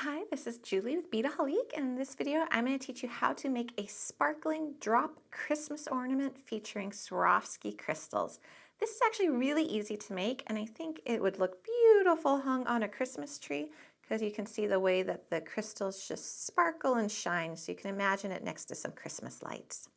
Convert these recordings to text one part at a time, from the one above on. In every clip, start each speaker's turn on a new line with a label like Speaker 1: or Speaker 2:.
Speaker 1: Hi, this is Julie with Beadaholique, and in this video I'm going to teach you how to make a sparkling drop Christmas ornament featuring Swarovski crystals. This is actually really easy to make, and I think it would look beautiful hung on a Christmas tree because you can see the way that the crystals just sparkle and shine, so you can imagine it next to some Christmas lights.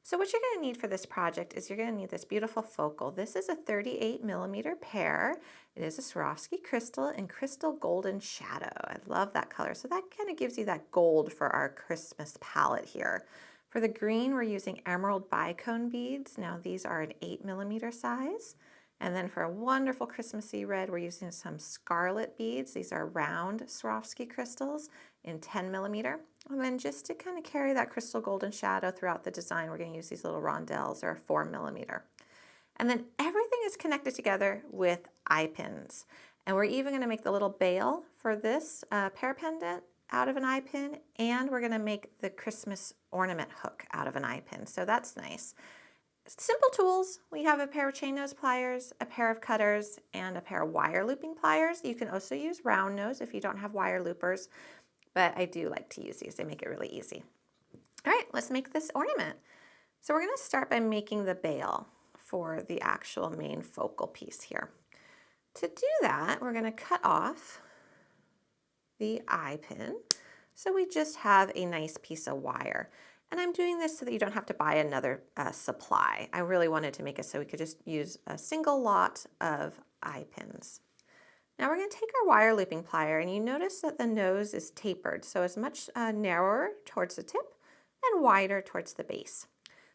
Speaker 1: So what you're going to need for this project is you're going to need this beautiful focal. This is a 38mm pear. It is a Swarovski crystal in crystal golden shadow. I love that color. So that kind of gives you that gold for our Christmas palette here. For the green, we're using emerald bicone beads. Now these are an 8mm size. And then for a wonderful Christmassy red, we're using some Scarlet beads. These are round Swarovski crystals in 10mm. And then just to kind of carry that crystal golden shadow throughout the design, we're going to use these little rondelles, or 4mm. And then everything is connected together with eye pins. And we're even going to make the little bail for this pear pendant out of an eye pin, and we're going to make the Christmas ornament hook out of an eye pin. So that's nice. Simple tools. We have a pair of chain nose pliers, a pair of cutters, and a pair of wire looping pliers. You can also use round nose if you don't have wire loopers, but I do like to use these. They make it really easy. All right, let's make this ornament. So we're going to start by making the bail for the actual main focal piece here. To do that, we're going to cut off the eye pin so we just have a nice piece of wire. And I'm doing this so that you don't have to buy another supply. I really wanted to make it so we could just use a single lot of eye pins. Now we're going to take our wire looping plier, and you notice that the nose is tapered, so it's much narrower towards the tip and wider towards the base.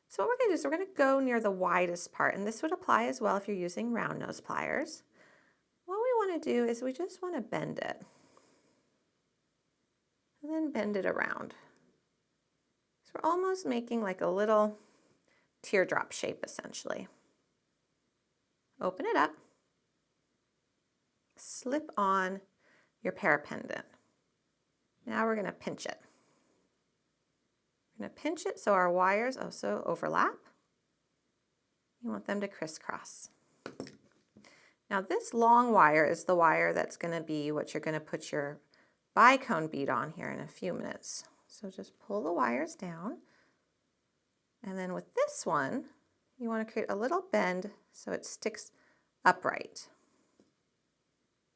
Speaker 1: So what we're going to do is we're going to go near the widest part, and this would apply as well if you're using round nose pliers. What we want to do is we just want to bend it, and then bend it around. So we're almost making like a little teardrop shape essentially. Open it up, slip on your pear pendant. Now we're going to pinch it. We're going to pinch it so our wires also overlap. You want them to crisscross. Now this long wire is the wire that's going to be what you're going to put your bicone bead on here in a few minutes. So just pull the wires down, and then with this one you want to create a little bend so it sticks upright.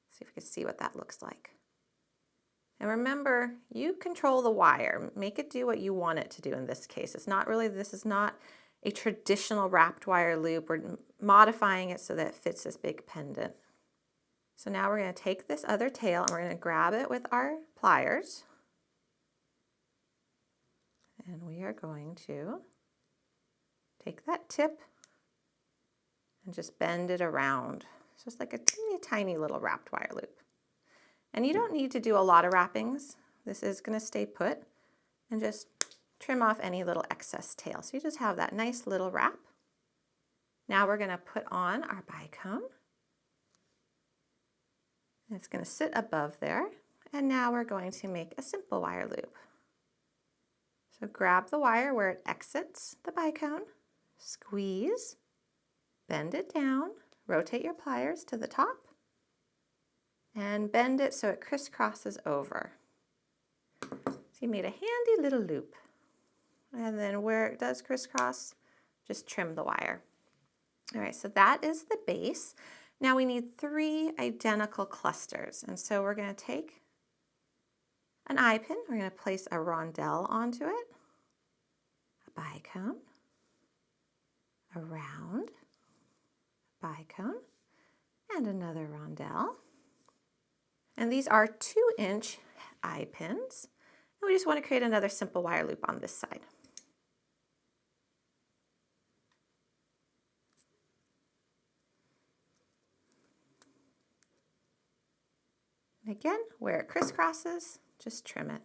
Speaker 1: See if you can see what that looks like. And remember, you control the wire. Make it do what you want it to do in this case. It's not really, this is not a traditional wrapped wire loop. We're modifying it so that it fits this big pendant. So now we're going to take this other tail and we're going to grab it with our pliers. And we are going to take that tip and just bend it around. So it's like a teeny tiny little wrapped wire loop. And you don't need to do a lot of wrappings. This is going to stay put, and just trim off any little excess tail. So you just have that nice little wrap. Now we're going to put on our bicone. And it's going to sit above there. And now we're going to make a simple wire loop. So grab the wire where it exits the bicone, squeeze, bend it down, rotate your pliers to the top, and bend it so it crisscrosses over. So you made a handy little loop. And then where it does crisscross, just trim the wire. All right, so that is the base. Now we need 3 identical clusters. And so we're going to take an eye pin, we're going to place a rondelle onto it, a bicone, a round bicone, and another rondelle. And these are 2-inch eye pins. And we just want to create another simple wire loop on this side. And again, where it crisscrosses, just trim it.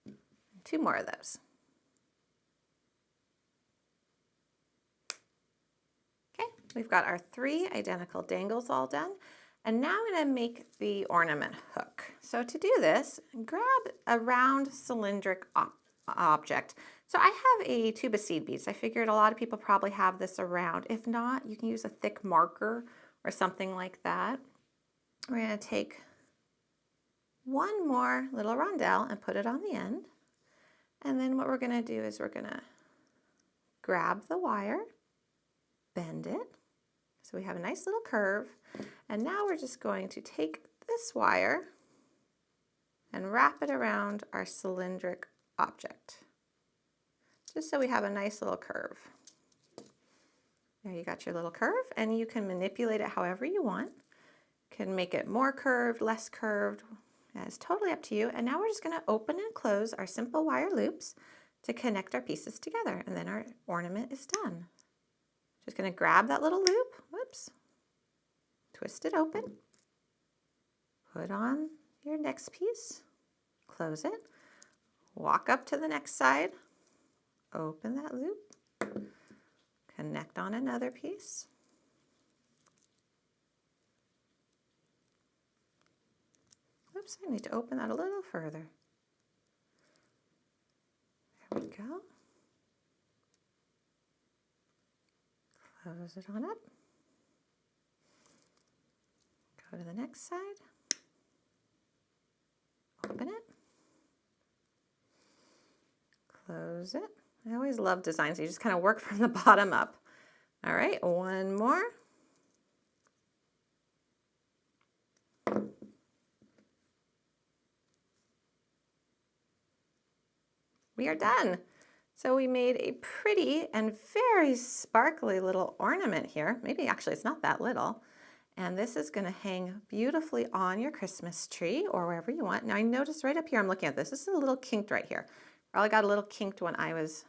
Speaker 1: And 2 more of those. Okay, we've got our 3 identical dangles all done. And now I'm going to make the ornament hook. So to do this, grab a round cylindric object. So I have a tube of seed beads. I figured a lot of people probably have this around. If not, you can use a thick marker or something like that. We're going to take one more little rondelle and put it on the end. And then what we're going to do is we're going to grab the wire, bend it, so we have a nice little curve. And now we're just going to take this wire and wrap it around our cylindric object, just so we have a nice little curve. There you got your little curve, and you can manipulate it however you want. You can make it more curved, less curved. It's totally up to you. And now we're just going to open and close our simple wire loops to connect our pieces together, and then our ornament is done. Just going to grab that little loop, whoops, twist it open, put on your next piece, close it, walk up to the next side, open that loop, connect on another piece, oops, I need to open that a little further. There we go. Close it on up. Go to the next side. Open it. Close it. I always love designs. You just kind of work from the bottom up. All right, one more. We are done. So we made a pretty and very sparkly little ornament here. Maybe actually it's not that little. And this is going to hang beautifully on your Christmas tree or wherever you want. Now I noticed right up here, I'm looking at this. This is a little kinked right here. Probably got a little kinked when I was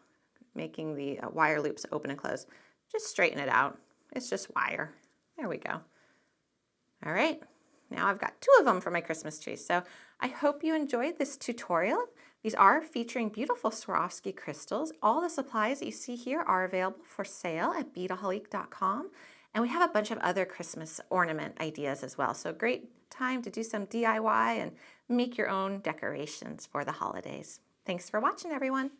Speaker 1: making the wire loops open and close. Just straighten it out. It's just wire. There we go. All right. Now I've got 2 of them for my Christmas tree. So I hope you enjoyed this tutorial. These are featuring beautiful Swarovski crystals. All the supplies that you see here are available for sale at Beadaholique.com. And we have a bunch of other Christmas ornament ideas as well. So great time to do some DIY and make your own decorations for the holidays. Thanks for watching, everyone.